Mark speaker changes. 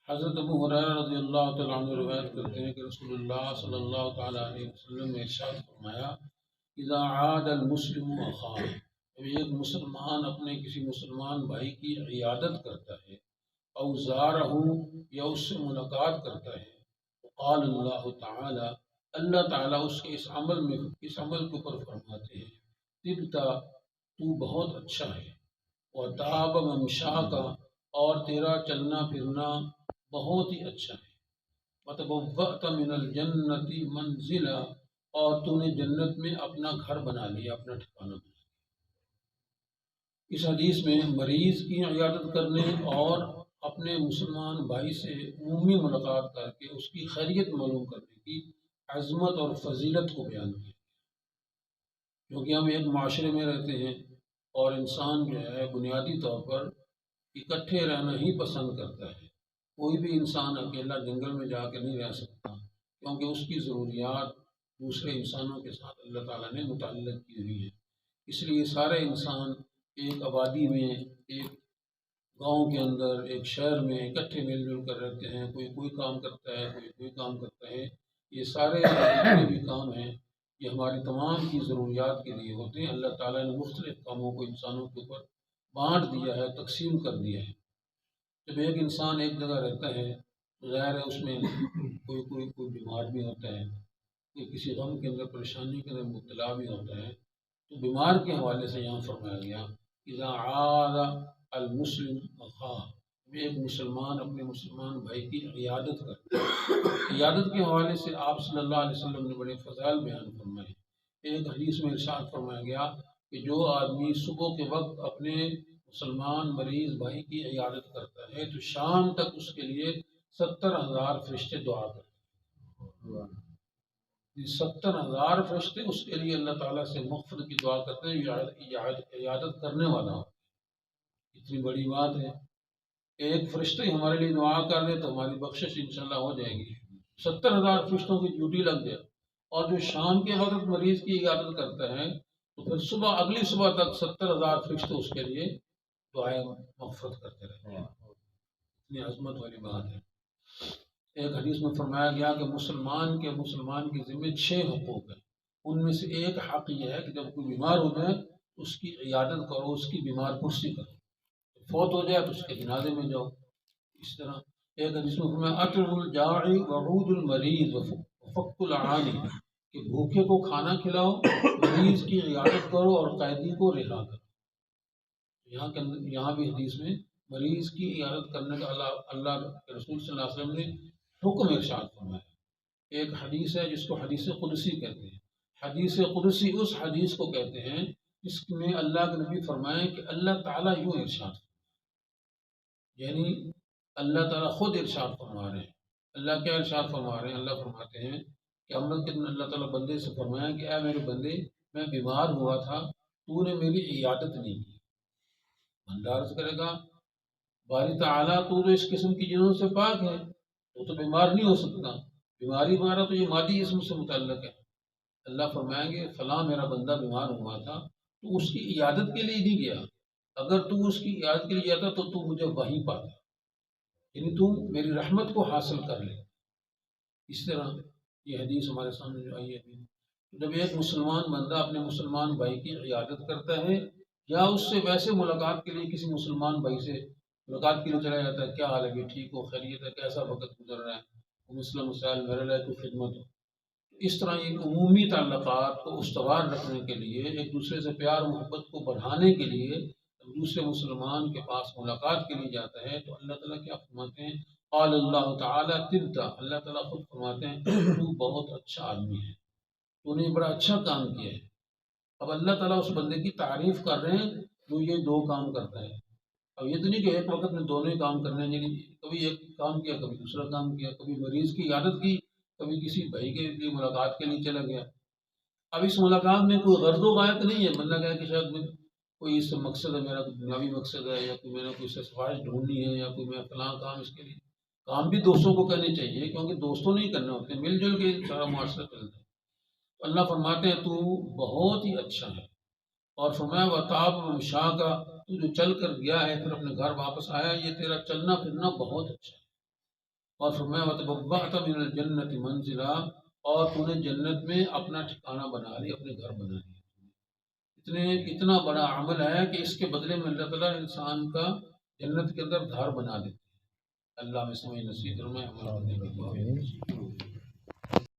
Speaker 1: حضرت ابو ہریرہ رضی اللہ تعالیٰ عنہ روایت کرتے ہیں کہ رسول اللہ صلی اللہ تعالیٰ علیہ وسلم نے ارشاد فرمایا، اذا عاد المسلم اخاہ، جب ایک مسلمان اپنے کسی مسلمان بھائی کی عیادت کرتا ہے، او زارہ، یا اس سے ملاقات کرتا ہے، قال اللہ تعالی، اللہ تعالیٰ اس کے اس عمل کے اوپر فرماتے ہیں، طبتا، تو بہت اچھا ہے، وطاب ممشاک، اور تیرا چلنا پھرنا بہت ہی اچھا ہے، وتبوأت من الجنت منزلا، اور تو نے جنت میں اپنا گھر بنا لیا، اپنا ٹھکانہ بنا لیا۔ اس حدیث میں مریض کی عیادت کرنے اور اپنے مسلمان بھائی سے عمومی ملاقات کر کے اس کی خیریت معلوم کرنے کی عظمت اور فضیلت کو بیان کیا، کیونکہ ہم ایک معاشرے میں رہتے ہیں اور انسان جو ہے بنیادی طور پر اکٹھے رہنا ہی پسند کرتا ہے۔ کوئی بھی انسان اکیلا جنگل میں جا کے نہیں رہ سکتا، کیونکہ اس کی ضروریات دوسرے انسانوں کے ساتھ اللہ تعالیٰ نے متعلق کی ہوئی ہے۔ اس لیے سارے انسان ایک آبادی میں، ایک گاؤں کے اندر، ایک شہر میں اکٹھے مل جل کر رہتے ہیں، کوئی کام کرتا ہے، کوئی کام کرتا ہے۔ یہ سارے جتنے بھی کام ہیں یہ ہماری تمام کی ضروریات کے لیے ہوتے ہیں۔ اللہ تعالیٰ نے مختلف کاموں کو انسانوں کے اوپر بانٹ دیا ہے، تقسیم کر دیا ہے۔ جب ایک انسان ایک جگہ رہتا ہے تو ظاہر ہے اس میں کوئی بیمار بھی ہوتا ہے، کوئی کسی غم کے اندر، پریشانی کے اندر مبتلا بھی ہوتا ہے، تو بیمار کے حوالے سے یہاں فرمایا گیا، اذا عاد المسلم اخاہ، ایک مسلمان اپنے مسلمان بھائی کی عیادت کرتا ہے۔ عیادت کے حوالے سے آپ صلی اللہ علیہ وسلم نے بڑے فضائل بیان فرمائے۔ ایک حدیث میں ارشاد فرمایا گیا کہ جو آدمی صبح کے وقت اپنے مسلمان مریض بھائی کی عیادت کرتا ہے تو شام تک اس کے لیے 70,000 فرشتے دعا کرتے ہیں۔ 70,000 فرشتے اس کے لیے اللہ تعالیٰ سے مغفرت کی دعا کرتے ہیں، عیادت کرنے والا ہو۔ اتنی بڑی بات ہے، ایک فرشتے ہی ہمارے لیے دعا کر دے تو ہماری بخشش انشاءاللہ ہو جائے گی۔ 70,000 فرشتوں کی ڈیوٹی لگ جائے، اور جو شام کے وقت مریض کی عیادت کرتا ہے تو پھر اگلی صبح تک 70,000 فرشتے اس کے لیے دعائیں مغفرت کرتے رہتے ہیں۔ اتنی عظمت والی بات ہے۔ ایک حدیث میں فرمایا گیا کہ مسلمان کے ذمہ 6 حقوق ہیں، ان میں سے ایک حق یہ ہے کہ جب کوئی بیمار ہو جائے اس کی عیادت کرو، اس کی بیمار پرسی کرو، فوت ہو جائے تو اس کے جنازے میں جاؤ۔ اس طرح ایک حدیث میں فرمایا اطعم الجاعی وعود المریض وفک العانی، کہ بھوکے کو کھانا کھلاؤ، مریض کی عیادت کرو اور قیدی کو رہا کرو۔ یہاں بھی حدیث میں مریض کی عیادت کرنے کا اللہ کے رسول صلی اللہ علیہ وسلم نے حکم ارشاد فرمایا۔ ایک حدیث ہے جس کو حدیث قدسی کہتے ہیں۔ حدیث قدسی اس حدیث کو کہتے ہیں جس میں اللہ کے نبی فرمائے کہ اللہ تعالیٰ یوں ارشاد فرمائے، یعنی اللہ تعالیٰ خود ارشاد فرما رہے ہیں۔ اللہ کیا ارشاد فرما رہے ہیں؟ اللہ فرماتے ہیں کہ قیامت کے دن اللہ تعالیٰ بندے سے فرمایا کہ اے میرے بندے، میں بیمار ہوا تھا، تو نے میری عیادت نہیں کی۔ بندہ عرض کرے گا باری تعالیٰ تو جو اس قسم کی چیزوں سے پاک ہے، تو بیمار نہیں ہو سکتا، بیماری ہمارا تو یہ مادی اسم سے متعلق ہے۔ اللہ فرمائیں گے فلاں میرا بندہ بیمار ہوا تھا، تو اس کی عیادت کے لیے نہیں گیا، اگر تو اس کی عیادت کے لیے گیا تھا تو مجھے وہیں پاتا، یعنی تو میری رحمت کو حاصل کر لے۔ اس طرح یہ حدیث ہمارے سامنے جو آئی ہے، جب ایک مسلمان بندہ اپنے مسلمان بھائی کی عیادت کرتا ہے یا اس سے ویسے ملاقات کے لیے کسی مسلمان بھائی سے ملاقات کے لیے چلا جاتا ہے، کیا حال ہے، ٹھیک ہو، خیریت ہے، کیسا وقت گزر رہا ہے، مسئلہ مسائل میرے لائے کوئی خدمت ہو، اس طرح یہ عمومی تعلقات کو استوار رکھنے کے لیے، ایک دوسرے سے پیار محبت کو بڑھانے کے لیے دوسرے مسلمان کے پاس ملاقات کے لیے جاتا ہے تو اللہ تعالیٰ کیا فرماتے ہیں؟ قال اللہ تعالیٰ طبتا، اللہ تعالیٰ خود فرماتے ہیں تو بہت اچھا آدمی ہے، تو نے بڑا اچھا کام کیا ہے۔ اب اللہ تعالیٰ اس بندے کی تعریف کر رہے ہیں جو یہ 2 کام کرتا ہے۔ اب یہ تو نہیں کہ ایک وقت میں دونوں ہی کام کرنے ہیں، یعنی کبھی ایک کام کیا، کبھی دوسرا کام کیا، کبھی مریض کی عیادت کی، کبھی کسی بھائی کے لیے ملاقات کے لیے چلا گیا۔ اب اس ملاقات میں کوئی غرض و غایت نہیں ہے، بندہ کہا کہ شاید میں کوئی اس سے مقصد ہے، میرا کوئی دنیاوی مقصد ہے، یا کوئی میں نے کوئی سے سفارش ڈھونڈنی ہے، یا کوئی میں فلاں کام اس کے لیے۔ کام بھی دوستوں کو کرنے چاہیے، کیونکہ دوستوں نہیں کرنے ہوتے، مل جل کے سارا معاشرہ چلتا ہے۔ تو اللہ فرماتے ہیں تو بہت ہی اچھا ہے، اور فرمایا وطاب مشاء کا، تو جو چل کر گیا ہے پھر اپنے گھر واپس آیا، یہ تیرا چلنا پھرنا بہت اچھا ہے۔ اور فرمایا وتبوأت من الجنت منزلا، اور تو نے جنت میں اپنا ٹھکانہ بنا لیا، اپنے گھر بنا لیا۔ اتنا بڑا عمل ہے کہ اس کے بدلے میں اللہ تعالیٰ انسان کا جنت کے اندر گھر بنا دیتے ہیں۔ اللہ میں سمجھ نصیب فرمائے، عمل کرنے کی توفیق نصیب فرمائے۔